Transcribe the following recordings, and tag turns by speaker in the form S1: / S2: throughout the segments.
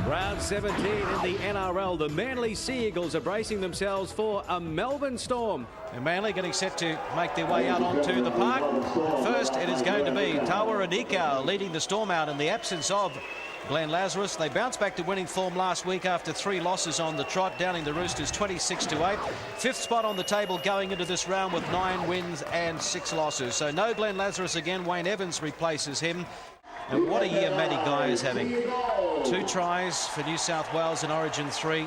S1: Round 17 in the NRL. The Manly Sea Eagles are bracing themselves for a Melbourne Storm.
S2: And Manly getting set to make their way out onto the park. First, it is going to be Tawa Radikau leading the Storm out in the absence of Glenn Lazarus. They bounced back to winning form last week after 3 losses on the trot, downing the Roosters 26-8. 5th spot on the table going into this round with 9 wins and 6 losses. So no Glenn Lazarus again. Wayne Evans replaces him. And what a year Matty Guy is having. 2 tries for New South Wales in Origin 3.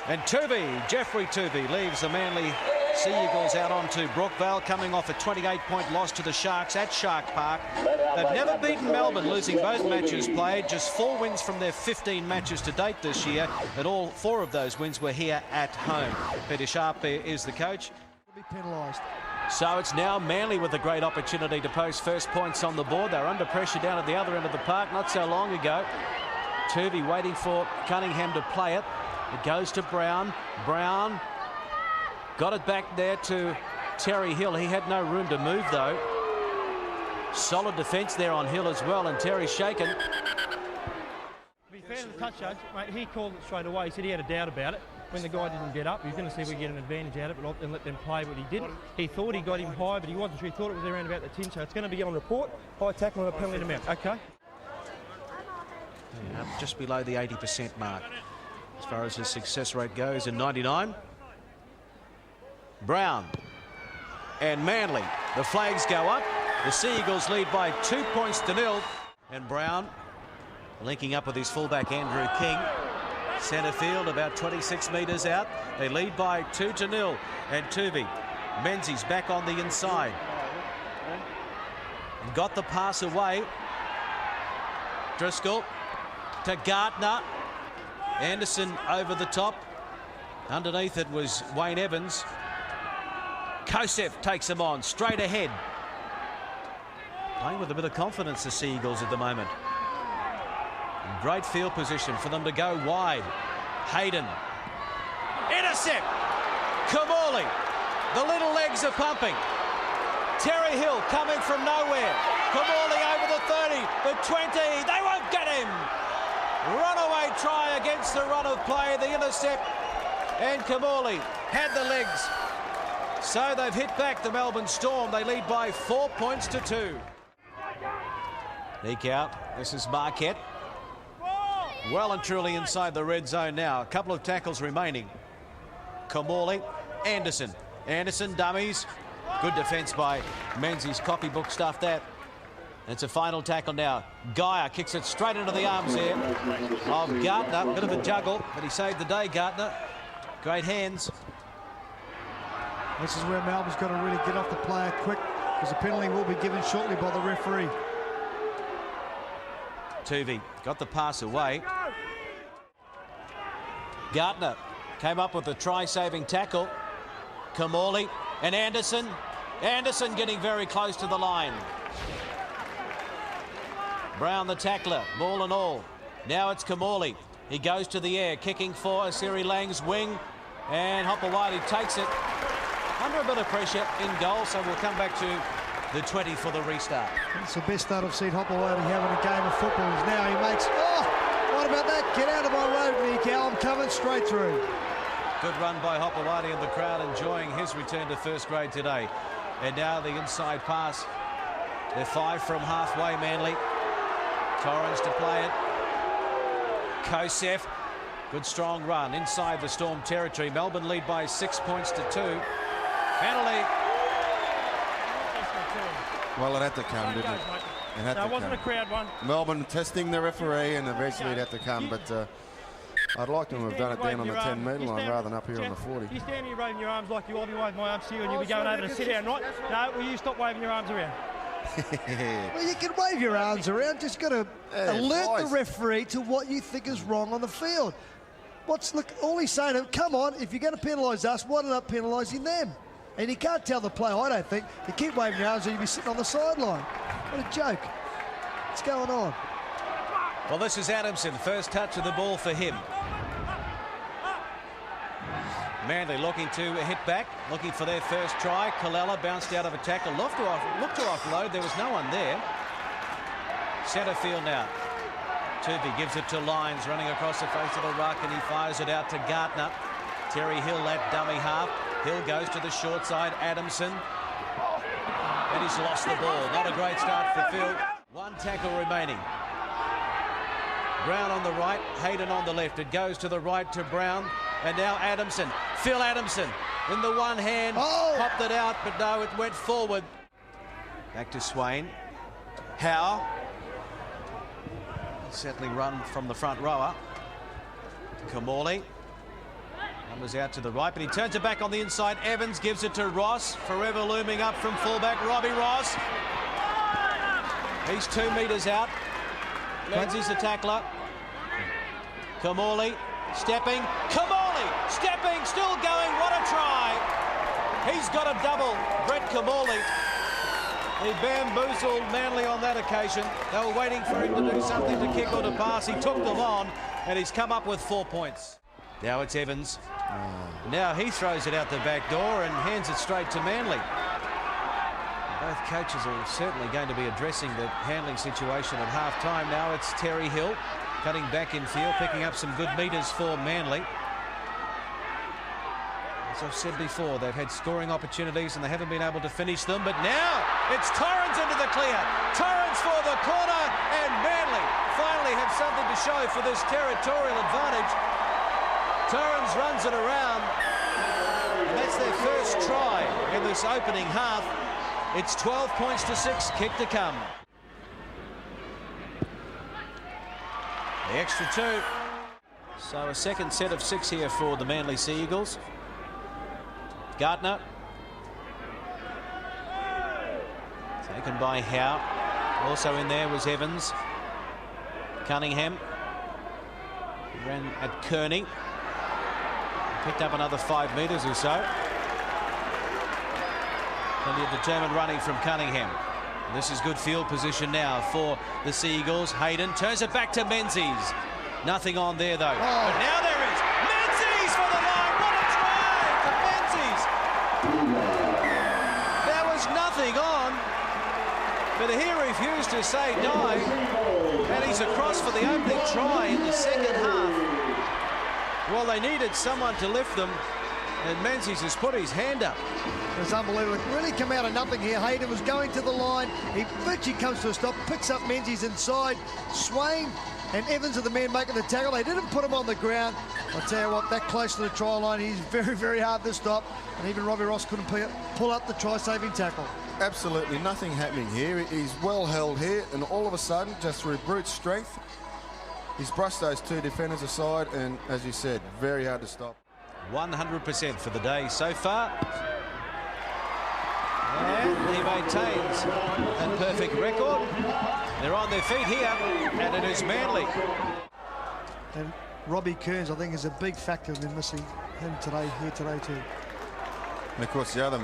S2: And Jeffrey Tuvey leaves the Manly Sea Eagles out onto Brookvale, coming off a 28-point loss to the Sharks at Shark Park. They've never beaten Melbourne, losing both matches played. Just 4 wins from their 15 matches to date this year, and all 4 of those wins were here at home. Peter Sharp is the coach.
S3: Be penalised.
S2: So it's now Manly with a great opportunity to post first points on the board. They're under pressure down at the other end of the park not so long ago. Tuvey waiting for Cunningham to play it. It goes to Brown. Brown got it back there to Terry Hill. He had no room to move, though. Solid defence there on Hill as well, and Terry's shaken.
S3: To be fair to the touch judge, mate, he called it straight away. He said he had a doubt about it. When the guy didn't get up, he was going to see if we get an advantage out of it and let them play, but he didn't. He thought he got him high, but he wasn't sure. He thought it was around about the 10, so it's going to be on report. High tackle and a penalty amount. Okay.
S2: Yeah, just below the 80% mark as far as his success rate goes in 99. Brown and Manly. The flags go up. The Sea Eagles lead by 2 points to 0. And Brown linking up with his fullback Andrew King. Centre field about 26 metres out. They lead by 2-0. And Tuvey. Menzies back on the inside. And got the pass away. Driscoll to Gardner. Anderson over the top. Underneath it was Wayne Evans. Kosef takes him on straight ahead. Playing with a bit of confidence, the Sea Eagles at the moment. Great field position for them to go wide. Hayden. Intercept. Kamali. The little legs are pumping. Terry Hill coming from nowhere. Kamali over the 30, the 20. They won't get him. Runaway try against the run of play. The intercept. And Kamali had the legs. So they've hit back the Melbourne Storm. They lead by 4 points to 2. Eke out. This is Marquette. Well and truly inside the red zone now. A couple of tackles remaining. Kamali. Anderson. Anderson dummies. Good defence by Menzies. Copybook stuff that. It's a final tackle now. Geyer kicks it straight into the arms there of Gardner. Bit of a juggle, but he saved the day, Gardner. Great hands.
S3: This is where Melbourne's got to really get off the player quick, because a penalty will be given shortly by the referee.
S2: Tuvey got the pass away. Gardner came up with a try-saving tackle. Kamali and Anderson. Anderson getting very close to the line. Brown the tackler, maul and all. Now it's Kamali. He goes to the air, kicking for Siri Lang's wing. And Hopewadi takes it. Under a bit of pressure in goal, so we'll come back to the 20 for the restart.
S3: It's the best start I've seen Hopewadi have in a game of football. Now he makes, what about that? Get out of my road, Nico. I'm coming straight through.
S2: Good run by Hopewadi and the crowd enjoying his return to first grade today. And now the inside pass. They're 5 from halfway, Manly. Torrens to play it. Kosef. Good strong run inside the Storm territory. Melbourne lead by 6 points to 2. Penalty.
S4: Well, it had to come, didn't it?
S3: It wasn't a crowd one.
S4: Melbourne testing the referee, and eventually it had to come, but I'd like them to have done it down on the 10-metre line rather than up here on the 40.
S3: You stand here waving your arms like you will be waving my arms to you, and you'll be going over to sit down, right? No, will you stop waving your arms around?
S5: Well, you can wave your arms around, just got to alert the referee to what you think is wrong on the field. Look, all he's saying, come on, if you're going to penalise us, why not penalising them? And you can't tell the player, I don't think, you keep waving your arms or you'll be sitting on the sideline. What a joke. What's going on?
S2: Well, this is Adamson, first touch of the ball for him. Manly looking to hit back, looking for their first try. Kalala bounced out of a tackle, looked to offload, there was no one there. Centre field now. Tuvey gives it to Lyons, running across the face of the ruck, and he fires it out to Gartner. Terry Hill at dummy half. Hill goes to the short side. Adamson. And he's lost the ball. Not a great start for Phil. One tackle remaining. Brown on the right, Hayden on the left. It goes to the right to Brown. And now Adamson. Phil Adamson in the one hand. Popped it out, but no, it went forward. Back to Swain. Howe. Certainly run from the front rower. Kamali. Numbers out to the right, but he turns it back on the inside. Evans gives it to Ross. Forever looming up from fullback, Robbie Ross. He's 2 metres out. Menzies the tackler. Kamali stepping. Kamali stepping, still going. What a try. He's got a double. Brett Kamali. He bamboozled Manly on that occasion. They were waiting for him to do something, to kick or to pass. He took them on, and he's come up with 4 points. Now it's Evans. Now he throws it out the back door and hands it straight to Manly. Both coaches are certainly going to be addressing the handling situation at half-time. Now it's Terry Hill cutting back in field, picking up some good metres for Manly. As I've said before, they've had scoring opportunities and they haven't been able to finish them, but now it's Torrens into the clear. Torrens for the corner, and Manly finally have something to show for this territorial advantage. Torrens runs it around, and that's their first try in this opening half. It's 12 points to 6, kick to come. The extra 2. So a second set of 6 here for the Manly Sea Eagles. Gartner. Taken by Howe. Also in there was Evans. Cunningham. Ran at Kearney. Picked up another 5 metres or so. Plenty of determined running from Cunningham. This is good field position now for the Sea Eagles. Hayden turns it back to Menzies. Nothing on there though. But now there is Menzies for the line. What a try to Menzies. There was nothing on, but he refused to say no. And he's across for the opening try in the second half. Well, they needed someone to lift them, and Menzies has put his hand up.
S5: It was unbelievable. It really came out of nothing here. Hayden was going to the line. He virtually comes to a stop, picks up Menzies inside. Swain and Evans are the men making the tackle. They didn't put him on the ground. I'll tell you what, that close to the try line, he's very, very hard to stop. And even Robbie Ross couldn't pull up the try-saving tackle.
S4: Absolutely nothing happening here. He's well held here, and all of a sudden, just through brute strength, he's brushed those 2 defenders aside, and as you said, very hard to stop. 100%
S2: for the day so far. And he maintains a perfect record. They're on their feet here, and it is Manly.
S5: And Robbie Kearns, I think, is a big factor in missing him here today too.
S4: And of course, the other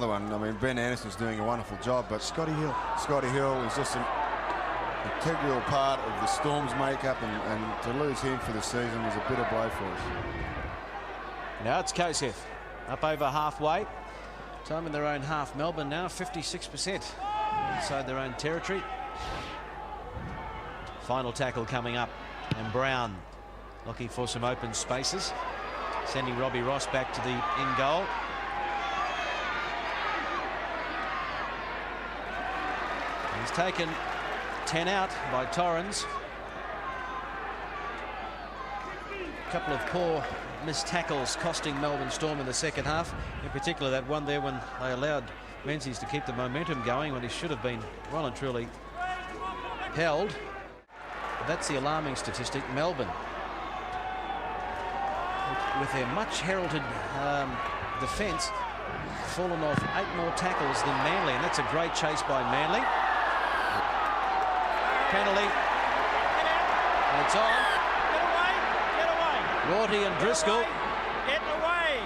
S4: one, I mean, Ben Anderson's doing a wonderful job, but
S5: Scotty Hill
S4: is just an integral part of the Storm's makeup, and to lose him for the season was a bitter blow for us.
S2: Now it's Koseth up over halfway. Time in their own half. Melbourne now 56% inside their own territory. Final tackle coming up, and Brown looking for some open spaces, sending Robbie Ross back to the in goal. He's taken 10 out by Torrens. A couple of poor missed tackles costing Melbourne Storm in the second half. In particular, that one there when they allowed Menzies to keep the momentum going when he should have been well and truly held. But that's the alarming statistic. Melbourne, with their much heralded defence, fallen off 8 more tackles than Manly, and that's a great chase by Manly. Penalty. And it's on.
S3: Get away.
S2: Rorty and Driscoll.
S3: Get away.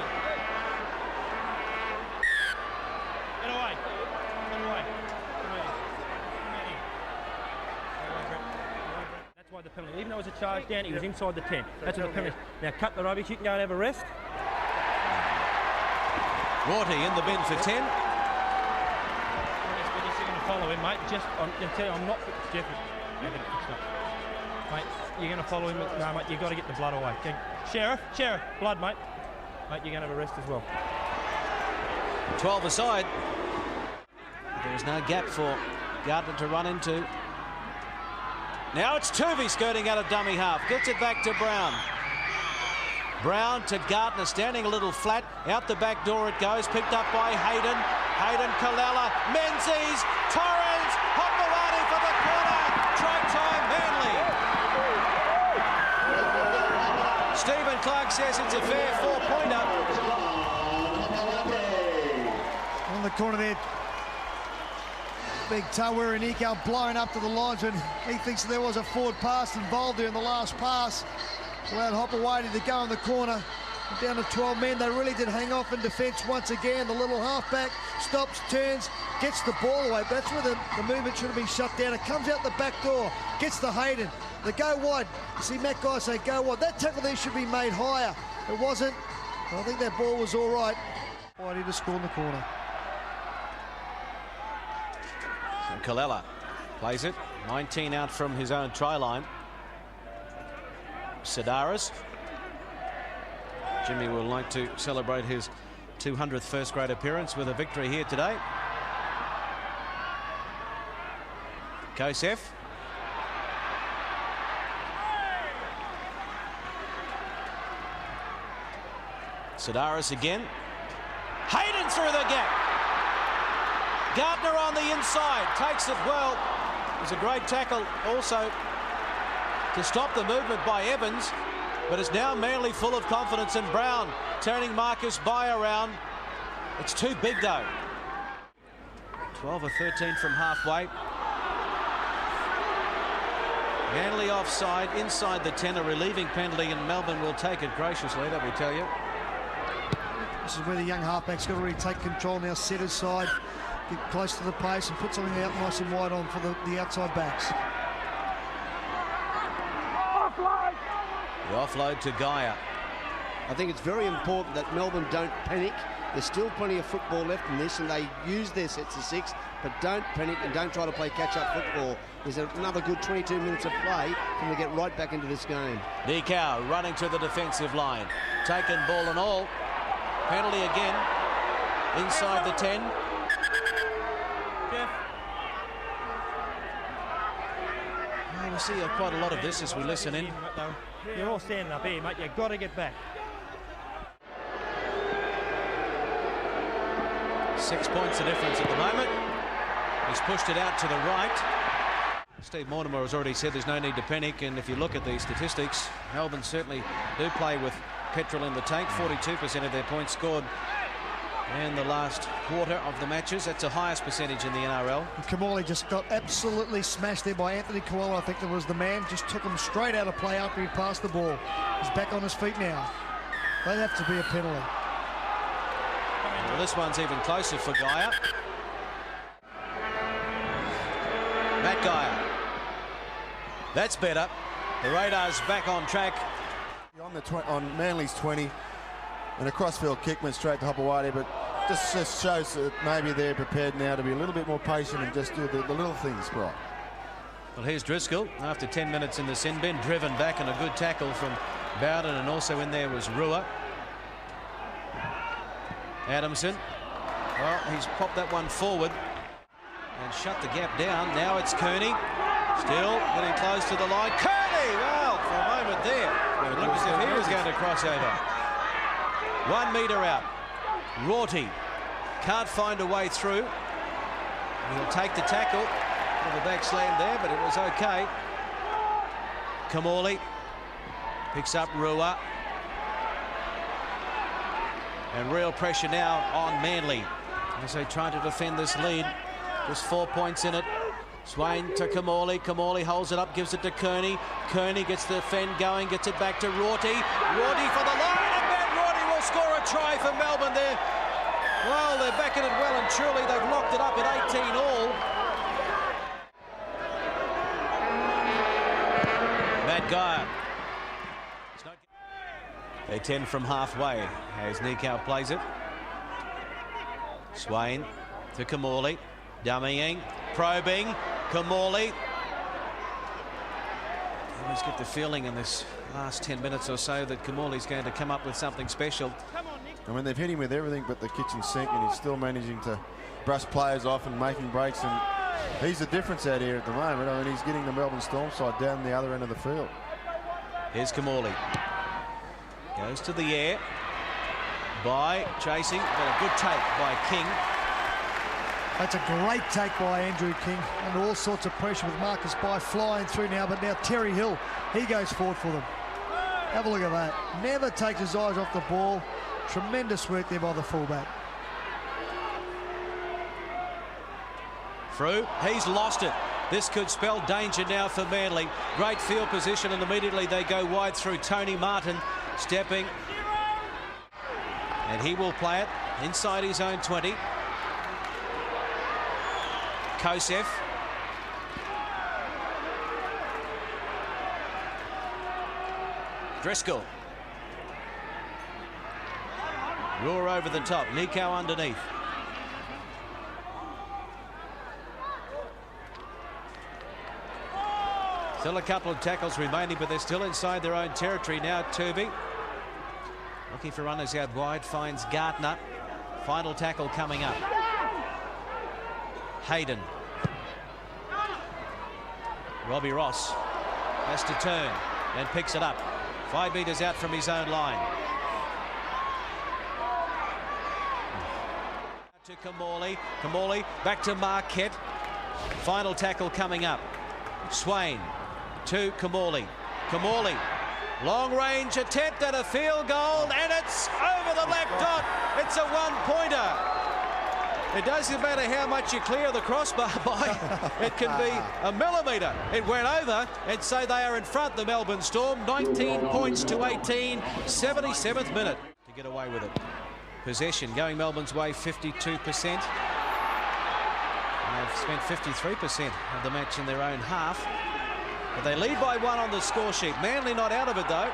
S3: Get away. That's why the penalty. Even though it was a charge down, he was inside the 10. That's what the penalty. Now cut the rubbish. You can go and have a rest.
S2: Rorty in the bin for 10.
S3: Follow him, mate. Just, I'm tell you, I'm not. Jeff, Mate, you're going to follow him. No, mate, you've got to get the blood away. Sheriff, blood, mate. Mate, you're going to have a rest as well.
S2: 12 aside. There is no gap for Gardner to run into. Now it's Tuvey skirting out of dummy half. Gets it back to Brown. Brown to Gardner, standing a little flat. Out the back door it goes. Picked up by Hayden. Hayden, Kalala, Menzies, Torrens, Hopewadi for the corner. Track time, Manly. Stephen Clark says it's a fair 4-pointer.
S5: On the corner there, big Tawera Nico blowing up to the linesman. He thinks there was a forward pass involved there in the last pass. Allowed Hopewadi to go in the corner. Down to 12 men. They really did hang off in defence once again. The little halfback stops, turns, gets the ball away. That's where the movement should have been shut down. It comes out the back door, gets to Hayden. They go wide. You see Matt Guy say go wide. That tackle there should be made higher. It wasn't. I think that ball was all right. Whitey to score in the corner.
S2: And Kalala plays it. 19 out from his own try line. Sidaris. Jimmy will like to celebrate his 200th first-grade appearance with a victory here today. Kosef. Sidaris again. Hayden through the gap. Gardner on the inside. Takes it well. It was a great tackle also to stop the movement by Evans. But it's now Manly full of confidence, and Brown turning Marcus Bai around. It's too big though. 12 or 13 from halfway. Manly offside inside the 10, a relieving penalty, and Melbourne will take it graciously, let me tell you.
S5: This is where the young halfback's got to really take control now, set aside, get close to the pace and put something out nice and wide on for the outside backs.
S2: The offload to Gaia.
S6: I think it's very important that Melbourne don't panic. There's still plenty of football left in this, and they use their sets of 6, but don't panic and don't try to play catch-up football. There's another good 22 minutes of play, and we get right back into this game.
S2: Nikau running to the defensive line. Taken ball and all. Penalty again. Inside the 10.
S3: Jeff.
S2: We see quite a lot of this as we listen in.
S3: You're all standing up here, mate. You've got to get back.
S2: 6 points the difference at the moment. He's pushed it out to the right. Steve Mortimer has already said there's no need to panic, and if you look at these statistics, Melbourne certainly do play with petrol in the tank. 42% of their points scored in the last quarter of the matches. That's the highest percentage in the NRL.
S5: Kamali just got absolutely smashed there by Anthony Koala. I think that was the man. Just took him straight out of play after he passed the ball. He's back on his feet now. That'd have to be a penalty.
S2: Well, this one's even closer for Gaia. Matt Gaia. That's better. The Raiders back on track.
S4: On Manly's 20, and a crossfield kick went straight to Hopewadi, but just shows that maybe they're prepared now to be a little bit more patient and just do the little things right.
S2: Well, here's Driscoll after 10 minutes in the sin bin, driven back, and a good tackle from Bowden, and also in there was Rua. Adamson. Well, he's popped that one forward and shut the gap down. Now it's Kearney. Still getting close to the line. Kearney! Well, for a moment there, it looked as if he was going to cross over. 1 metre out. Rorty can't find a way through. He'll take the tackle. The back slam there, but it was okay. Kamali picks up Rua. And real pressure now on Manly as they try to defend this lead. Just 4 points in it. Swain to Kamali. Kamali holds it up, gives it to Kearney. Kearney gets the defend going, gets it back to Rorty. Rorty for the line, and Ben Rorty will score a try for Melbourne there. Well, they're backing it well and truly. They've locked it up at 18 all. Matt Geyer. They're 10 from halfway as Nikau plays it. Swain to Kamali. Dummying, probing, Kamali. I always get the feeling in this last 10 minutes or so that Kamali's going to come up with something special.
S4: I mean, they've hit him with everything but the kitchen sink, and he's still managing to brush players off and making breaks, and he's the difference out here at the moment. I mean, he's getting the Melbourne Storm side down the other end of the field.
S2: Here's Kamali. Goes to the air by chasing, but a good take by King.
S5: That's a great take by Andrew King, under all sorts of pressure with Marcus Bai flying through now, but now Terry Hill, he goes forward for them. Have a look at that. Never takes his eyes off the ball. Tremendous work there by the fullback.
S2: Through, he's lost it. This could spell danger now for Manly. Great field position, and immediately they go wide through Tony Martin, stepping. And he will play it inside his own 20. Kosef. Driscoll. Roar over the top. Nico underneath. Still a couple of tackles remaining, but they're still inside their own territory now. Turvey looking for runners out wide, finds Gardner. Final tackle coming up. Hayden. Robbie Ross has to turn and picks it up. 5 metres out from his own line. To Kamali. Kamali back to Marquette. Final tackle coming up. Swain to Kamali. Kamali. Long range attempt at a field goal, and it's over the left dot. It's a one-pointer. It doesn't matter how much you clear the crossbar by. It can be a millimetre. It went over, and so they are in front, the Melbourne Storm. 19 points to 18, 77th minute to get away with it. Possession going Melbourne's way, 52%. And they've spent 53% of the match in their own half. But they lead by 1 on the score sheet. Manly not out of it, though.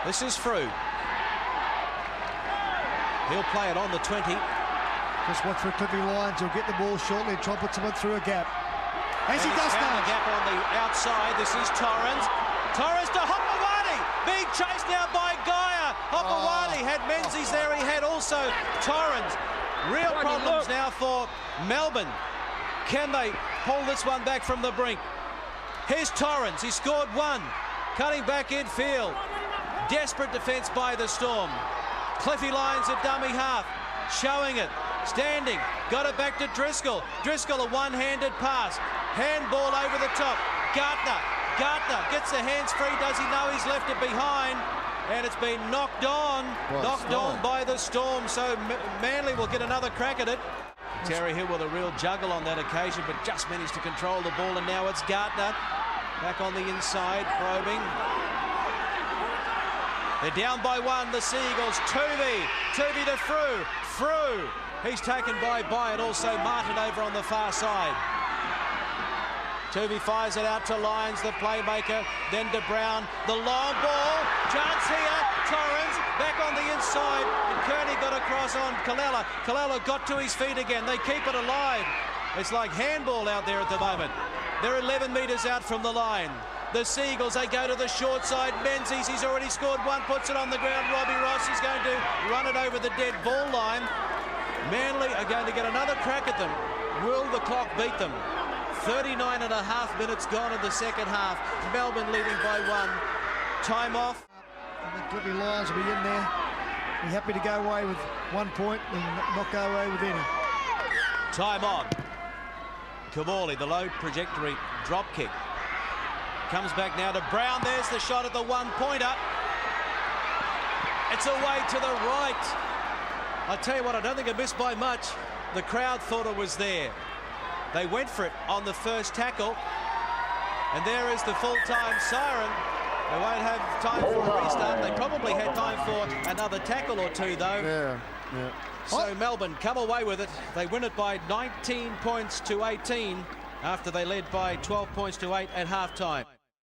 S2: This is Frew. He'll play it on the 20.
S5: Just watch for Cliffy Lyons. He'll get the ball shortly and try and put someone through a gap. As he does now.
S2: The gap on the outside. This is Torrens. Torrens to Hopewadi. Being chased now by Gaia. Hopewadi had Menzies there. He had also Torrens. Real problems now for Melbourne. Can they pull this one back from the brink? Here's Torrens. He scored 1. Cutting back infield. Desperate defence by the Storm. Cliffy Lyons at dummy half. Showing it. Standing. Got it back to Driscoll. Driscoll, a one-handed pass. Handball over the top. Gardner. Gardner gets the hands free. Does he know he's left it behind? And it's been knocked on. Knocked on by the Storm. So Manly will get another crack at it. Terry Hill with a real juggle on that occasion, but just managed to control the ball. And now it's Gardner. Back on the inside, probing. They're down by 1, the Seagulls. Tuvey to Frew. Frew. He's taken by and also Martin over on the far side. Tuvey fires it out to Lyons, the playmaker. Then to Brown. The long ball. Chance here. Torrens back on the inside. And Kearney got across on Kalala. Kalala got to his feet again. They keep it alive. It's like handball out there at the moment. They're 11 metres out from the line. The Seagulls, they go to the short side. Menzies, he's already scored 1, puts it on the ground. Robbie Ross is going to run it over the dead ball line. Manly are going to get another crack at them. Will the clock beat them? 39 and a half minutes gone in the second half. Melbourne leading by 1. Time off.
S5: I think Cliffy Lyons will be in there. Be happy to go away with 1 point and not go away with any.
S2: Time on. Kamali, the low trajectory drop kick. Comes back now to Brown. There's the shot at the one-pointer. It's away to the right. I tell you what, I don't think it missed by much. The crowd thought it was there. They went for it on the first tackle. And there is the full-time siren. They won't have time for a restart. They probably had time for another tackle or 2, though.
S4: Yeah.
S2: So Melbourne come away with it. They win it by 19 points to 18 after they led by 12 points to 8 at half-time.